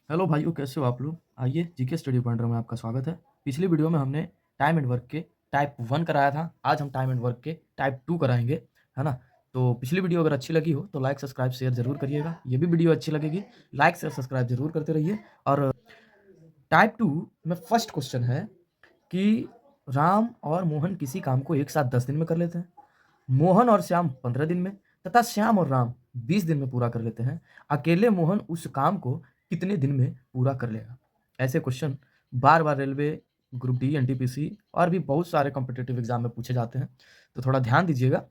Hello भाइयों, कैसे हो आप लोग? आइए जीके स्टडी पॉइंटर में आपका स्वागत है। पिछली वीडियो में हमने टाइम एंड वर्क के टाइप 1 कराया था। आज हम टाइम एंड वर्क के टाइप 2 कराएंगे, है ना? तो पिछली वीडियो अगर अच्छी लगी हो तो लाइक सब्सक्राइब शेयर जरूर करिएगा। ये भी वीडियो अच्छी लगेगी, लाइक शेयर सब्सक्राइब जरूर करते रहिए। और टाइप 2 में फर्स्ट क्वेश्चन है कि राम और मोहन किसी काम को एक साथ 10 दिन में कर लेते हैं। मोहन और श्याम 15 दिन में तथा श्याम और राम 20 दिन में पूरा कर लेते हैं। अकेले मोहन उस काम को कितने दिन में पूरा कर लेगा? ऐसे क्वेश्चन बार बार रेलवे, ग्रुप डी, एनटीपीसी और भी बहुत सारे कॉम्पिटिटिव एग्जाम में पूछे जाते हैं, तो थोड़ा ध्यान दीजिएगा,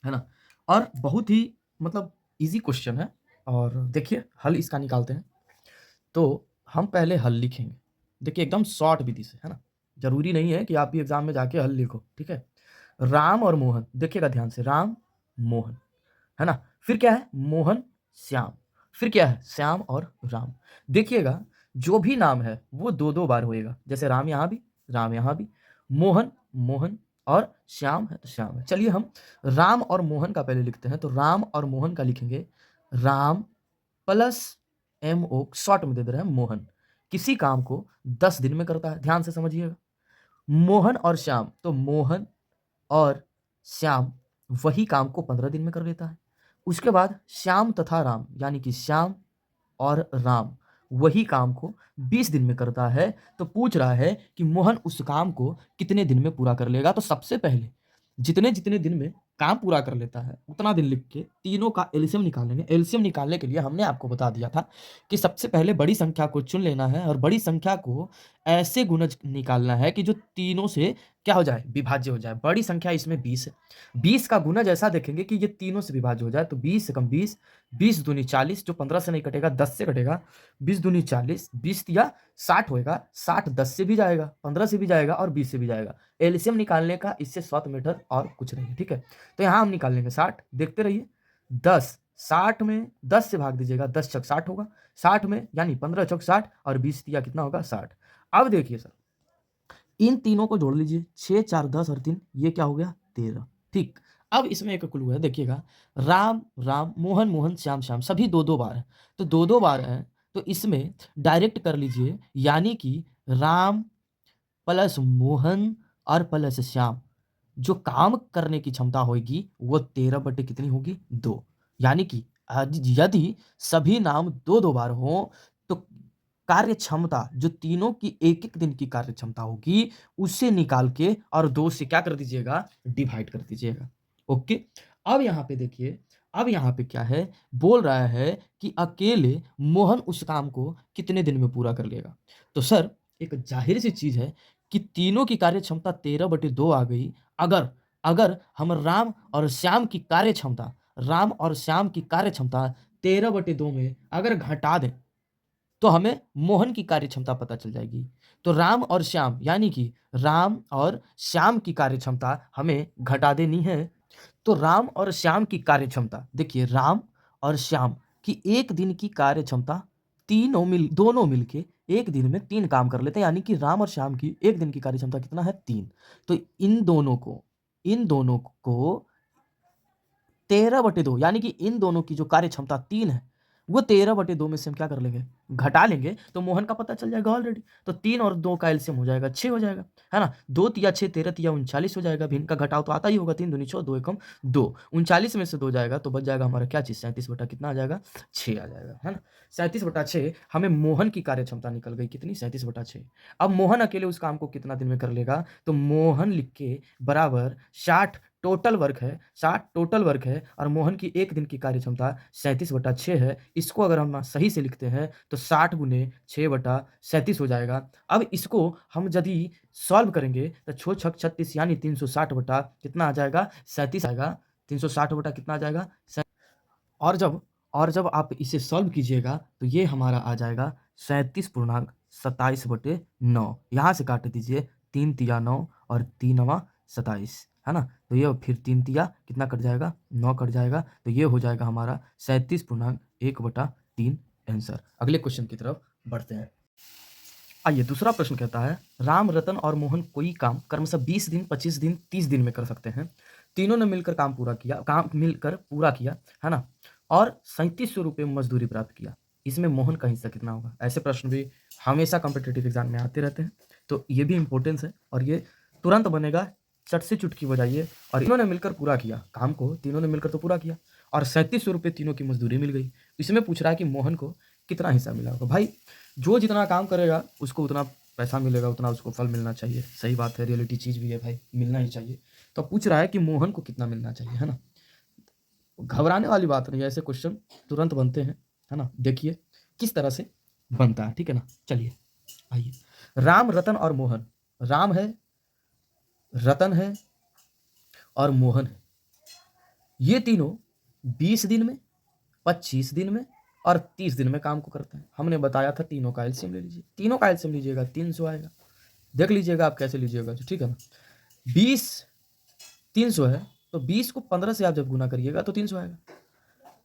है ना? और बहुत ही मतलब इजी क्वेश्चन है। और देखिए हल इसका निकालते हैं। तो हम पहले हल लिखेंगे। देखिए एकदम शॉर्ट विधि से, है ना? जरूरी नहीं है कि आप भी एग्जाम में जाके हल लिखो, ठीक है? राम और मोहन, देखिएगा ध्यान से, राम मोहन, है ना? फिर क्या है? मोहन श्याम। फिर क्या है? श्याम और राम। देखिएगा जो भी नाम है वो दो दो बार होएगा। जैसे राम यहाँ भी, राम यहाँ भी, मोहन मोहन, और श्याम है तो श्याम है। चलिए हम राम और मोहन का पहले लिखते हैं। तो राम और मोहन का लिखेंगे राम प्लस MO, शॉर्ट में दे दे रहे हैं मोहन। किसी काम को 10 दिन में करता है, ध्यान से समझिएगा। मोहन और श्याम, तो मोहन और श्याम वही काम को 15 दिन में कर लेता है। उसके बाद श्याम तथा राम, यानी कि श्याम और राम वही काम को 20 दिन में करता है। तो पूछ रहा है कि मोहन उस काम को कितने दिन में पूरा कर लेगा। तो सबसे पहले जितने जितने दिन में काम पूरा कर लेता है उतना दिन लिख के तीनों का एलसीएम निकालेंगे। एलसीएम निकालने के लिए हमने आपको बता दिया था कि सबसे पहले बड़ी संख्या को चुन लेना है और बड़ी संख्या को ऐसे गुणज निकालना है कि जो तीनों से क्या हो जाए, विभाज्य हो जाए। बड़ी संख्या इसमें 20 है। 20 का गुणज ऐसा देखेंगे कि ये तीनों से विभाज्य हो जाए। तो 20 से कम 20, 20 दूनी 40, जो 15 से नहीं कटेगा 10 से कटेगा। 20 दूनी 40, 20 या 60 होएगा। 60 10 से भी जाएगा, 15 से भी जाएगा और 20 से भी जाएगा। एलसीएम निकालने का इससे 7 मीटर और कुछ नहीं है, ठीक है? तो यहाँ हम निकाल लेंगे 60। देखते रहिए। 10, 60 में 10 से भाग दीजिएगा, 10 छक 60 होगा। 60 में यानी 15 चौक 60 और 20 दिया कितना होगा? 60। अब देखिए सर, इन तीनों को जोड़ लीजिए, 6 4 10 और 3, ये क्या हो गया? 13। ठीक। अब इसमें एक क्लू है, देखिएगा, राम राम, मोहन मोहन, श्याम श्याम, सभी दो दो बार है। तो दो दो बार है तो इसमें डायरेक्ट कर लीजिए, यानी कि राम प्लस मोहन और प्लस श्याम, जो काम करने की क्षमता होगी वो 13 बटे कितनी होगी? 2। यानी कि यदि सभी नाम दो दो बार हो तो कार्य क्षमता, जो तीनों की एक एक दिन की कार्य क्षमता होगी, उसे निकाल के और 2 से क्या कर दीजिएगा? डिवाइड कर दीजिएगा। ओके। अब यहाँ पे देखिए, अब यहाँ पे क्या है? बोल रहा है कि अकेले मोहन उस काम को कितने दिन में पूरा कर लेगा। तो सर एक जाहिर सी चीज है कि तीनों की कार्य क्षमता 13/2 आ गई। अगर अगर हम राम और श्याम की कार्य क्षमता, राम और श्याम की कार्य क्षमता 13/2 में अगर घटा दें तो हमें मोहन की कार्य क्षमता पता चल जाएगी। तो राम और श्याम, यानी कि राम और श्याम की कार्य क्षमता हमें घटा देनी है। तो राम और श्याम की कार्य क्षमता, देखिए राम और श्याम की एक दिन की कार्य क्षमता, दोनों मिलके एक दिन में 3 काम कर लेते हैं। यानी कि राम और श्याम की एक दिन की कार्य क्षमता कितना है? 3। तो इन दोनों को 13/2, यानी कि इन दोनों की जो कार्य क्षमता 3 है वो 13/2 में से हम क्या कर लेंगे? घटा लेंगे, तो मोहन का पता चल जाएगा ऑलरेडी। तो 3 और 2 का एलसीएम हो जाएगा 6 हो जाएगा, है ना? 2 तिया 6, 13 तिया 39 हो जाएगा। भिन्न का घटाव तो आता ही होगा, 3 दूनी 6, 2 एकम 2। 39 में से 2 जाएगा तो बच जाएगा हमारा क्या चीज? 37 बटा कितना आ जाएगा? 6 आ जाएगा, है ना? 37/6 हमें मोहन की कार्य क्षमता निकल गई कितनी? 37/6। अब मोहन अकेले उस काम को कितना दिन में कर लेगा? तो मोहन लिख के बराबर 60 टोटल वर्क है, 60 टोटल वर्क है और मोहन की एक दिन की कार्य क्षमता 37/6 है। इसको अगर हम सही से लिखते हैं तो 60 गुने 6/37 हो जाएगा। अब इसको हम यदि सॉल्व करेंगे तो 6 छक 36, यानी 360 बटा कितना आ जाएगा? 37 आएगा। 360 बटा कितना आ जाएगा? और जब आप इसे सॉल्व कीजिएगा तो ये हमारा आ जाएगा 37.27/9। यहाँ से काट दीजिए, 3 तिया 9 और 3 27, है ना? तो ये फिर 3 तिया कितना कट जाएगा? 9 कट जाएगा। तो ये हो जाएगा हमारा 37.1/3 आंसर। अगले क्वेश्चन की तरफ बढ़ते हैं। आइए, दूसरा प्रश्न कहता है, राम रतन और मोहन कोई काम क्रमशः 20 दिन, 25 दिन, 30 दिन में कर सकते हैं। तीनों ने मिलकर काम मिलकर पूरा किया, है ना? और 3700 रुपये मजदूरी प्राप्त किया। इसमें मोहन का हिस्सा कितना होगा? ऐसे प्रश्न भी हमेशा कॉम्पिटिटिव एग्जाम में आते रहते हैं, तो ये भी इंपॉर्टेंस है और ये तुरंत बनेगा, चट से चुटकी बजाइए। और इन्होंने मिलकर पूरा किया काम को, तीनों ने मिलकर तो पूरा किया और 3700 रुपये तीनों की मजदूरी मिल गई। इसमें पूछ रहा है कि मोहन को कितना हिस्सा मिला होगा। भाई जो जितना काम करेगा उसको उतना पैसा मिलेगा, उतना उसको फल मिलना चाहिए। सही बात है, रियलिटी चीज़ भी है भाई, मिलना ही चाहिए। तो पूछ रहा है कि मोहन को कितना मिलना चाहिए, है ना। घबराने वाली बात नहीं है, ऐसे क्वेश्चन तुरंत बनते हैं, है ना। देखिए किस तरह से बनता है, ठीक है ना। चलिए आइए, राम रतन और मोहन, राम है, रतन है और मोहन है। ये तीनों 20 दिन में, 25 दिन में और 30 दिन में काम को करते हैं। हमने बताया था तीनों का एलसीएम ले लीजिए, तीनों का एलसीएम लीजिएगा 300 आएगा। देख लीजिएगा आप कैसे लीजिएगा, ठीक है ना। 20 300 है तो 20 को 15 से आप जब गुना करिएगा तो 300 आएगा।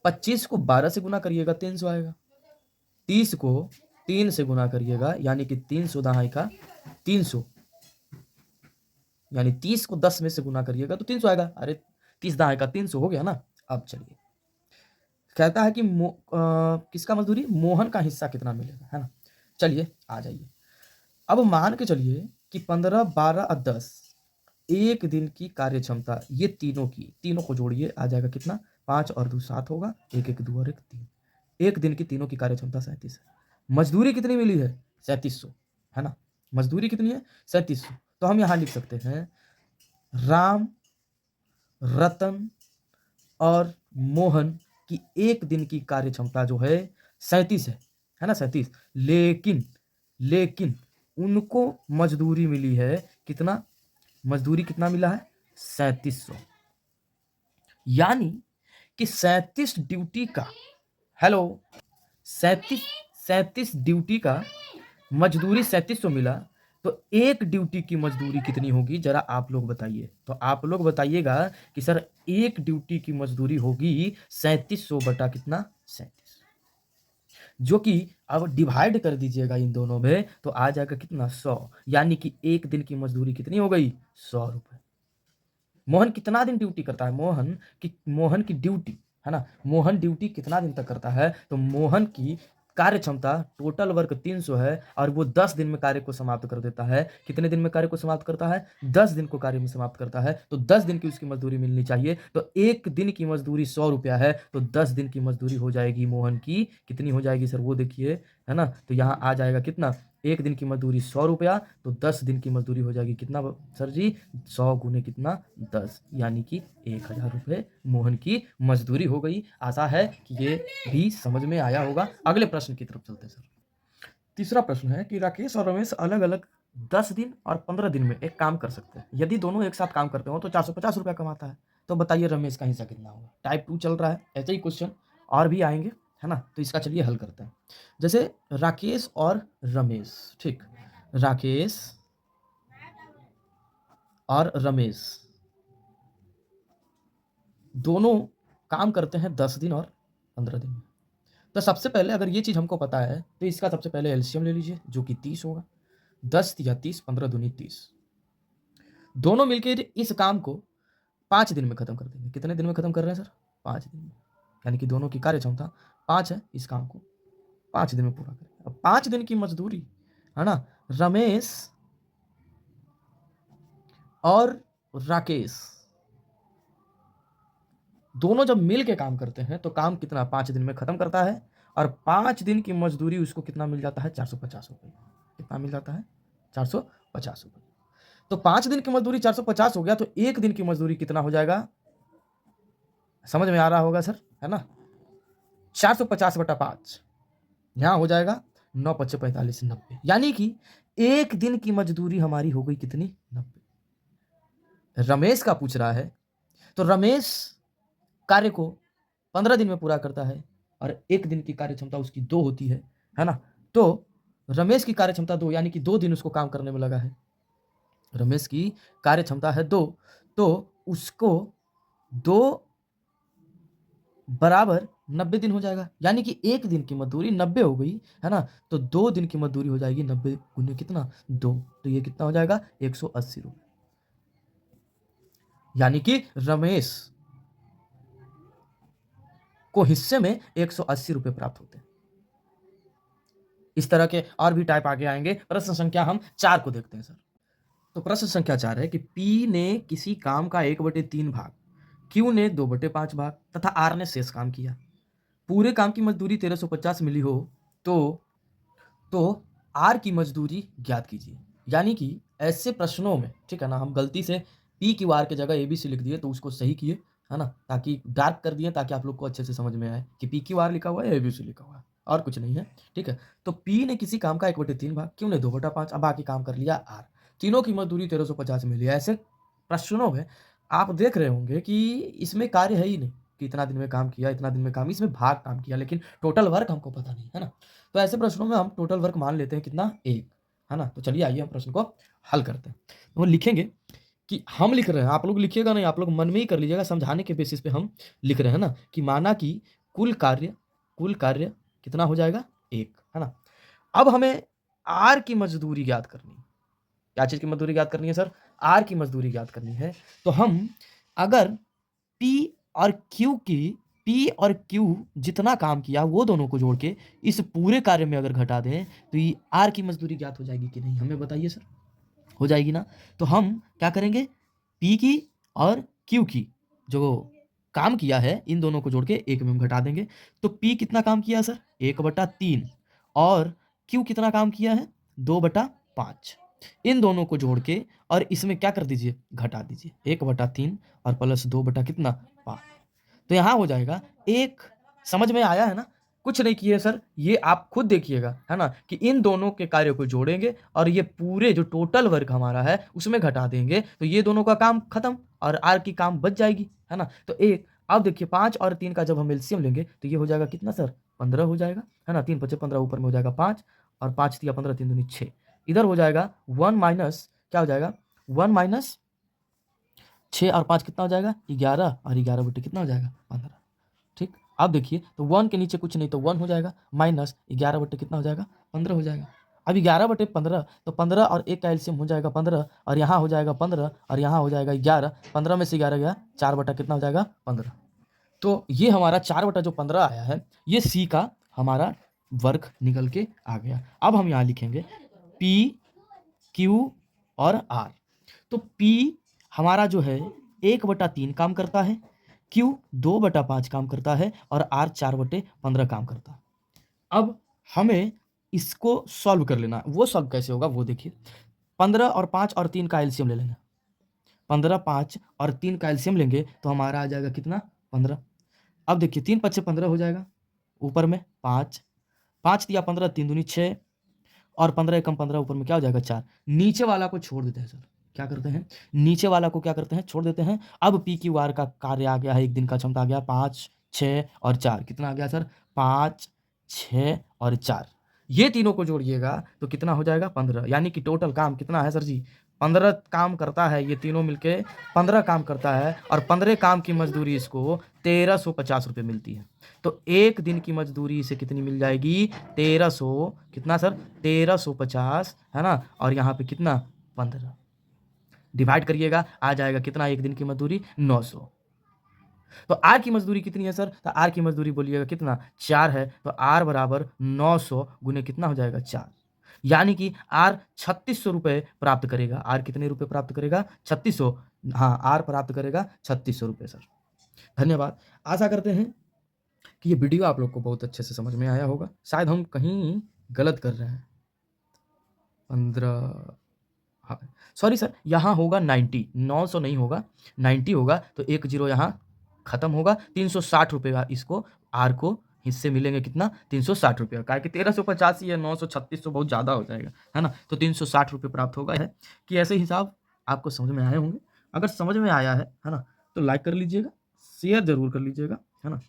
25 को 12 से गुना करिएगा 300 आएगा। 30 को 3 से गुना करिएगा यानी कि 300 दहाई का 300, यानी 30 को 10 में से गुना करिएगा तो 300 आएगा। अरे 30 दहाई का 300 हो गया ना। अब चलिए, कहता है कि किसका मजदूरी, मोहन का हिस्सा कितना मिलेगा, है ना। चलिए आ जाइए, अब मान के चलिए कि 15, 12 और 10 एक दिन की कार्य क्षमता, ये तीनों की, तीनों को जोड़िए आ जाएगा कितना, 5 और 2 7 होगा, 1 1 2 और 1 3। एक दिन की तीनों की कार्य क्षमता 37 है। मजदूरी कितनी मिली है, 3700, है ना। मजदूरी कितनी है, 3700। तो हम यहां लिख सकते हैं राम, रतन और मोहन की एक दिन की कार्य क्षमता जो है 37 है ना, 37। लेकिन लेकिन उनको मजदूरी मिली है कितना, मजदूरी कितना मिला है, 3700। यानी कि 37 ड्यूटी का, हेलो, 37 ड्यूटी का मजदूरी 3700 मिला, तो एक ड्यूटी की मजदूरी कितनी होगी जरा आप लोग बताइए। तो आप लोग बताइएगा कि सर एक ड्यूटी की मजदूरी होगी 3700 बटा कितना, 37, जो कि अब डिवाइड कर दीजिएगा इन दोनों में तो आ जाएगा कितना, 100। यानी कि एक दिन की मजदूरी कितनी हो गई, 100 रुपए। मोहन कितना दिन ड्यूटी करता है, मोहन की ड्यूटी, है ना, मोहन ड्यूटी कितना दिन तक करता है, तो मोहन की कार्य क्षमता टोटल वर्क 300 है और वो 10 दिन में कार्य को समाप्त कर देता है। कितने दिन में कार्य को समाप्त करता है, 10 दिन को कार्य में समाप्त करता है। तो 10 दिन की उसकी मजदूरी मिलनी चाहिए। तो एक दिन की मजदूरी 100 रुपया है, तो 10 दिन की मजदूरी हो जाएगी मोहन की, कितनी हो जाएगी सर वो देखिए, है ना। तो यहाँ आ जाएगा कितना, एक दिन की मजदूरी 100 रुपया, तो 10 दिन की मजदूरी हो जाएगी कितना सर जी, 100 गुने कितना, 10, यानी कि 1000 रुपये मोहन की मजदूरी हो गई। आशा है कि ये भी समझ में आया होगा। अगले प्रश्न की तरफ चलते हैं सर। तीसरा प्रश्न है कि राकेश और रमेश अलग अलग 10 दिन और 15 दिन में एक काम कर सकते हैं। यदि दोनों एक साथ काम करते हो तो 450 रुपया कमाता है। तो बताइए रमेश का हिस्सा कितना होगा। टाइप 2 चल रहा है, ऐसे ही क्वेश्चन और भी आएंगे, है ना। तो इसका चलिए हल करते हैं। जैसे राकेश और रमेश, ठीक, राकेश और रमेश दोनों काम करते हैं 10 दिन और 15 दिन में। तो सबसे पहले अगर ये चीज़ हमको पता है तो इसका सबसे पहले एलसीएम ले लीजिए जो कि 30 होगा। 10 या 30, 15 दूनी 30। दोनों मिलकर इस काम को 5 दिन में खत्म कर देंगे। कितने दिन में खत्म कर रहे हैं सर, 5 दिन में। यानी कि दोनों की कार्य क्षमता 5 है, इस काम को 5 दिन में पूरा करेंगे। अब 5 दिन की मजदूरी, है ना, रमेश और राकेश दोनों जब मिल के काम करते हैं तो काम कितना 5 दिन में खत्म करता है और 5 दिन की मजदूरी उसको कितना मिल जाता है, 450 रुपये। कितना मिल जाता है, 450 रुपये। तो 5 दिन की मजदूरी 450 हो गया, तो एक दिन की मजदूरी कितना हो जाएगा, समझ में आ रहा होगा सर, है ना। 450 बटा 5 यहां हो जाएगा 9 5 45 90, यानी कि एक दिन की मजदूरी हमारी हो गई कितनी, 90। रमेश का पूछ रहा है तो रमेश कार्य को 15 दिन में पूरा करता है और एक दिन की कार्य क्षमता उसकी 2 होती है ना। तो रमेश की कार्य क्षमता 2, यानी कि 2 दिन उसको काम करने में लगा है। रमेश की कार्य क्षमता है 2, तो उसको 2 बराबर 90 दिन हो जाएगा, यानी कि एक दिन की मजदूरी 90 हो गई, है ना। तो 2 दिन की मजदूरी हो जाएगी 90 गुने कितना, 2, तो ये कितना हो जाएगा, 180 रुपये। यानी कि रमेश को हिस्से में 180 रुपये प्राप्त होते हैं। इस तरह के और भी टाइप आगे आएंगे। प्रश्न संख्या हम 4 को देखते हैं सर। तो प्रश्न संख्या 4 है कि P ने किसी काम का 1/3 भाग, Q ने 2/5 भाग तथा R ने शेष काम किया। पूरे काम की मजदूरी 1350 मिली हो तो R की मजदूरी ज्ञात कीजिए। यानी कि ऐसे प्रश्नों में, ठीक है ना, हम गलती से PQR की जगह ABC लिख दिए तो उसको सही किए, है ना, ताकि डार्क कर दिए ताकि आप लोग को अच्छे से समझ में आए कि PQR लिखा हुआ है, ABC लिखा हुआ है, और कुछ नहीं है। ठीक है, तो P ने किसी काम का 1/3 भाग, Q ने 2/5, अब बाकी काम कर लिया R। तीनों की मजदूरी 1350 मिली। ऐसे प्रश्नों में आप देख रहे होंगे कि इसमें कार्य है ही नहीं कि इतना दिन में काम किया, इतना दिन में काम, इसमें भाग काम किया, लेकिन टोटल वर्क हमको पता नहीं, है ना। तो ऐसे प्रश्नों में हम टोटल वर्क मान लेते हैं कितना, 1, है ना। तो चलिए आइए हम प्रश्न को हल करते हैं। तो वो लिखेंगे कि हम लिख रहे हैं, आप लोग लिखिएगा नहीं, आप लोग मन में ही कर लीजिएगा, समझाने के बेसिस पे हम लिख रहे हैं ना, कि माना कि कुल कार्य कितना हो जाएगा, 1, है ना। अब हमें आर की मजदूरी ज्ञात करनी है। क्या चीज की मजदूरी ज्ञात करनी है सर? आर की मजदूरी ज्ञात करनी है। तो हम अगर पी और क्यू जितना काम किया वो दोनों को जोड़ के इस पूरे कार्य में अगर घटा दें तो ये आर की मजदूरी ज्ञात हो जाएगी कि नहीं, हमें बताइए सर। हो जाएगी ना। तो हम क्या करेंगे, पी की और क्यू की जो काम किया है इन दोनों को जोड़ के एक में हम घटा देंगे। तो पी कितना काम किया सर, 1/3, और क्यू कितना काम किया है, 2/5। इन दोनों को जोड़ के और इसमें क्या कर दीजिए, घटा दीजिए, 1/3 और प्लस 2 बटा कितना, 5। तो यहां हो जाएगा 1। समझ में आया है ना? कुछ नहीं किए सर, ये आप खुद देखिएगा, है ना, कि इन दोनों के कार्य को जोड़ेंगे और ये पूरे जो टोटल वर्क हमारा है उसमें घटा देंगे तो ये दोनों का काम खत्म और आर की काम बच जाएगी, है ना। तो एक, अब देखिए 5 और 3 का जब हम एलसीएम लेंगे तो ये हो जाएगा कितना सर, 15 हो जाएगा, है ना। 3 5 15, ऊपर में हो जाएगा 5 और 5 या 15, 3 दूनी 6। इधर हो जाएगा 1 माइनस, क्या हो जाएगा, 1 माइनस 6 और 5 कितना हो जाएगा, 11, और 11 बटे कितना हो जाएगा, 15। ठीक, अब देखिए तो 1 के नीचे कुछ नहीं तो 1 हो जाएगा, माइनस 11 बटे कितना हो जाएगा, 15 हो जाएगा। अब 11/15 तो 15 और 1 का एलसीएम हो जाएगा 15, और यहाँ हो जाएगा 15 और यहाँ हो जाएगा 11। 15 में से 11 गया, 4 बटा कितना हो जाएगा, 15। तो ये हमारा 4 बटा जो 15 आया है, ये सी का हमारा वर्क निकल के आ गया। अब हम यहाँ लिखेंगे पी, क्यू और आर। तो P हमारा जो है 1/3 काम करता है, Q 2/5 काम करता है और R 4/15 काम करता है। अब हमें इसको सॉल्व कर लेना। वो सॉल्व कैसे होगा वो देखिए। 15 और 5 और 3 का एलसीएम ले लेंगे। 15, 5 और 3 का एलसीएम लेंगे तो हमारा आ जाएगा कितना, 15। अब देखिए 3 5 15 हो जाएगा, ऊपर में 5, 5 या 15, 3 दूनी 6 और 15 एकम 15, ऊपर में क्या हो जाएगा, 4। नीचे वाला को छोड़ देते हैं सर, क्या करते हैं, नीचे वाला को क्या करते हैं, छोड़ देते हैं। अब पी क्यू आर का कार्य आ गया है, एक दिन का क्षमता आ गया 5, 6 और 4, कितना आ गया सर, 5, 6 और 4। ये तीनों को जोड़िएगा तो कितना हो जाएगा, 15। यानी कि टोटल काम कितना है सर जी, 15 काम करता है, ये तीनों मिलके 15 काम करता है, और 15 काम की मजदूरी इसको 1350 रुपये मिलती है। तो एक दिन की मजदूरी इसे कितनी मिल जाएगी, 1300, कितना सर, 1350, है ना, और यहाँ पे कितना, 15। डिवाइड करिएगा, आ जाएगा कितना, एक दिन की मजदूरी 900। तो आर की मजदूरी कितनी है सर, तो आर की मजदूरी बोलिएगा कितना, 4 है। तो आर बराबर 900 गुने कितना हो जाएगा, 4। यानी कि आर 3600 रुपये प्राप्त करेगा। आर कितने रुपए प्राप्त करेगा, 3600। हाँ, आर प्राप्त करेगा 3600 रुपये सर। धन्यवाद। आशा करते हैं कि ये वीडियो आप लोग को बहुत अच्छे से समझ में आया होगा। शायद हम कहीं गलत कर रहे हैं। 15, हाँ सॉरी सर, यहाँ होगा 90, 900 नहीं होगा, 90 होगा। तो 1 0 यहाँ खत्म होगा। 360 रुपये का इसको आर को हिस्से मिलेंगे, कितना, 360 रुपये का, कि 1350 या 900, 3600 बहुत ज़्यादा हो जाएगा, है ना। तो 360 रुपये प्राप्त होगा। है कि ऐसे हिसाब आपको समझ में आए होंगे। अगर समझ में आया है ना, तो लाइक कर लीजिएगा, शेयर जरूर कर लीजिएगा, है ना,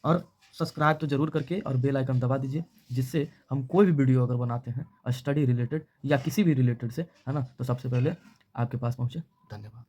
और सब्सक्राइब तो जरूर करके और बेल आइकन दबा दीजिए, जिससे हम कोई भी वीडियो अगर बनाते हैं स्टडी रिलेटेड या किसी भी रिलेटेड से, है ना, तो सबसे पहले आपके पास पहुँचे। धन्यवाद।